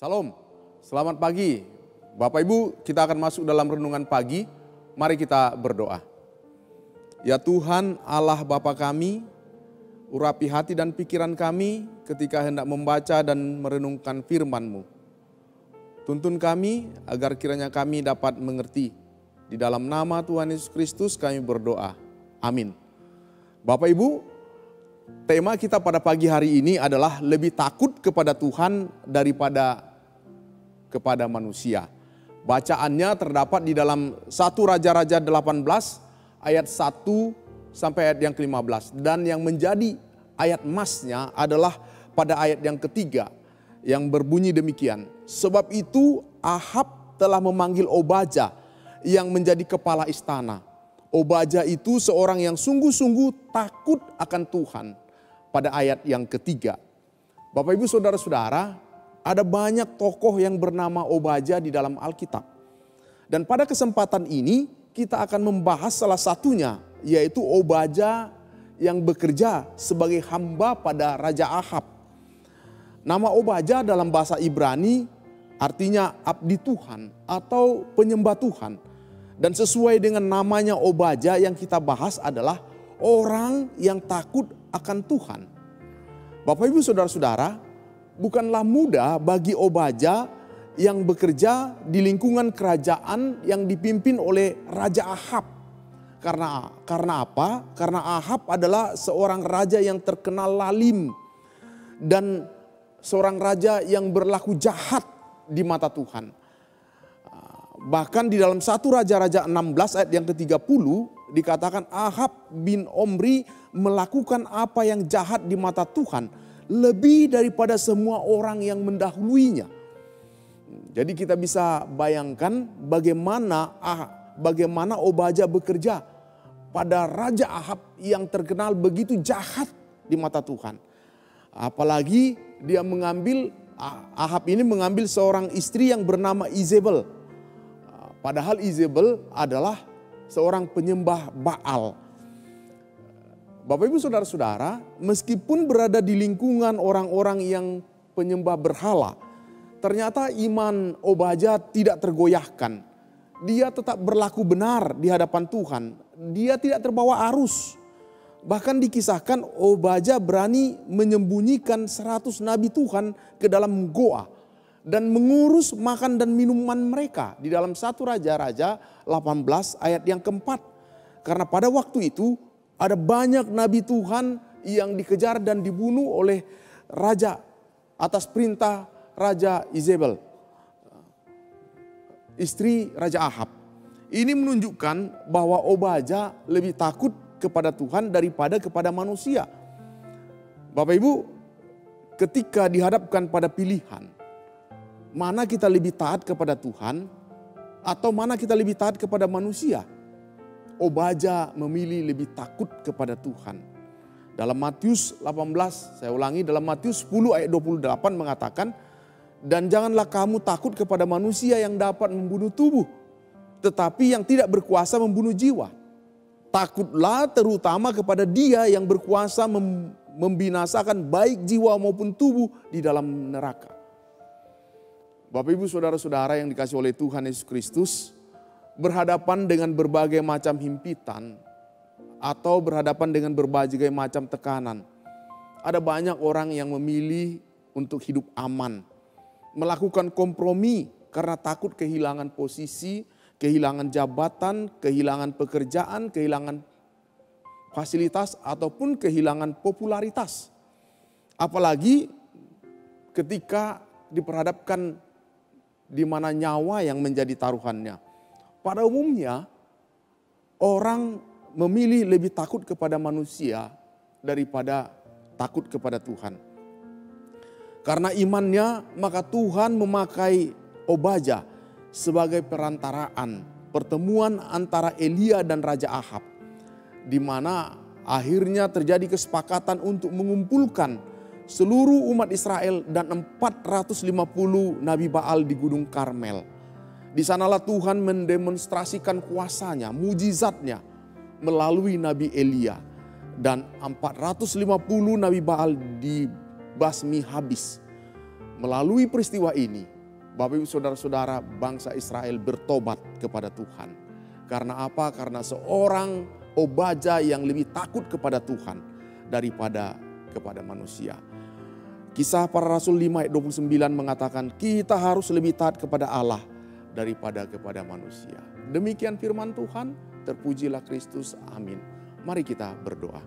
Salam, selamat pagi. Bapak Ibu, kita akan masuk dalam renungan pagi. Mari kita berdoa. Ya Tuhan Allah Bapa kami, urapi hati dan pikiran kami ketika hendak membaca dan merenungkan firman-Mu. Tuntun kami agar kiranya kami dapat mengerti. Di dalam nama Tuhan Yesus Kristus kami berdoa. Amin. Bapak Ibu, tema kita pada pagi hari ini adalah lebih takut kepada Tuhan daripada kepada manusia. Bacaannya terdapat di dalam 1 Raja-Raja 18 ayat 1 sampai ayat yang ke-15. Dan yang menjadi ayat emasnya adalah pada ayat yang ketiga yang berbunyi demikian. Sebab itu Ahab telah memanggil Obadja yang menjadi kepala istana. Obadja itu seorang yang sungguh-sungguh takut akan Tuhan. Pada ayat yang ketiga. Bapak Ibu Saudara-saudara, ada banyak tokoh yang bernama Obadja di dalam Alkitab. Dan pada kesempatan ini kita akan membahas salah satunya, yaitu Obadja yang bekerja sebagai hamba pada Raja Ahab. Nama Obadja dalam bahasa Ibrani artinya abdi Tuhan atau penyembah Tuhan. Dan sesuai dengan namanya Obadja yang kita bahas adalah orang yang takut akan Tuhan. Bapak Ibu Saudara-saudara, bukanlah mudah bagi Obadja yang bekerja di lingkungan kerajaan yang dipimpin oleh Raja Ahab. Karena apa? Karena Ahab adalah seorang raja yang terkenal lalim dan seorang raja yang berlaku jahat di mata Tuhan. Bahkan di dalam 1 Raja-Raja 16 ayat yang ke-30 dikatakan Ahab bin Omri melakukan apa yang jahat di mata Tuhan lebih daripada semua orang yang mendahuluinya. Jadi kita bisa bayangkan bagaimana Obadja bekerja pada Raja Ahab yang terkenal begitu jahat di mata Tuhan. Apalagi Ahab ini mengambil seorang istri yang bernama Izebel. Padahal Izebel adalah seorang penyembah Baal. Bapak Ibu Saudara-saudara, meskipun berada di lingkungan orang-orang yang penyembah berhala, ternyata iman Obadja tidak tergoyahkan. Dia tetap berlaku benar di hadapan Tuhan. Dia tidak terbawa arus. Bahkan dikisahkan Obadja berani menyembunyikan 100 nabi Tuhan ke dalam goa dan mengurus makan dan minuman mereka di dalam 1 Raja-Raja 18 ayat yang keempat. Karena pada waktu itu ada banyak nabi Tuhan yang dikejar dan dibunuh oleh raja atas perintah Raja Izebel, istri Raja Ahab. Ini menunjukkan bahwa Obadja lebih takut kepada Tuhan daripada kepada manusia. Bapak Ibu, ketika dihadapkan pada pilihan, mana kita lebih taat kepada Tuhan atau mana kita lebih taat kepada manusia? Obadja memilih lebih takut kepada Tuhan. Dalam Matius 18, saya ulangi, dalam Matius 10 ayat 28 mengatakan, dan janganlah kamu takut kepada manusia yang dapat membunuh tubuh, tetapi yang tidak berkuasa membunuh jiwa. Takutlah terutama kepada Dia yang berkuasa membinasakan baik jiwa maupun tubuh di dalam neraka. Bapak Ibu Saudara-saudara yang dikasihi oleh Tuhan Yesus Kristus, berhadapan dengan berbagai macam himpitan atau berhadapan dengan berbagai macam tekanan. Ada banyak orang yang memilih untuk hidup aman, melakukan kompromi karena takut kehilangan posisi, kehilangan jabatan, kehilangan pekerjaan, kehilangan fasilitas ataupun kehilangan popularitas. Apalagi ketika diperhadapkan di mana nyawa yang menjadi taruhannya. Pada umumnya orang memilih lebih takut kepada manusia daripada takut kepada Tuhan. Karena imannya maka Tuhan memakai Obadja sebagai perantaraan pertemuan antara Elia dan Raja Ahab. Di mana akhirnya terjadi kesepakatan untuk mengumpulkan seluruh umat Israel dan 450 Nabi Baal di Gunung Karmel. Di sanalah Tuhan mendemonstrasikan kuasanya, mujizatnya melalui Nabi Elia. Dan 450 Nabi Baal dibasmi habis. melalui peristiwa ini, Bapak Ibu Saudara-saudara, bangsa Israel bertobat kepada Tuhan. Karena apa? Karena seorang Obaja yang lebih takut kepada Tuhan daripada kepada manusia. Kisah Para Rasul 5 ayat 29 mengatakan kita harus lebih taat kepada Allah daripada kepada manusia. Demikian firman Tuhan, terpujilah Kristus, amin. Mari kita berdoa.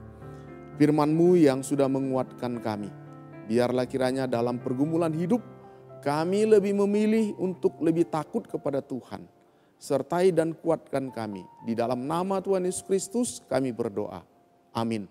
Firman-Mu yang sudah menguatkan kami, biarlah kiranya dalam pergumulan hidup kami lebih memilih untuk lebih takut kepada Tuhan. Sertai dan kuatkan kami. Di dalam nama Tuhan Yesus Kristus kami berdoa. Amin.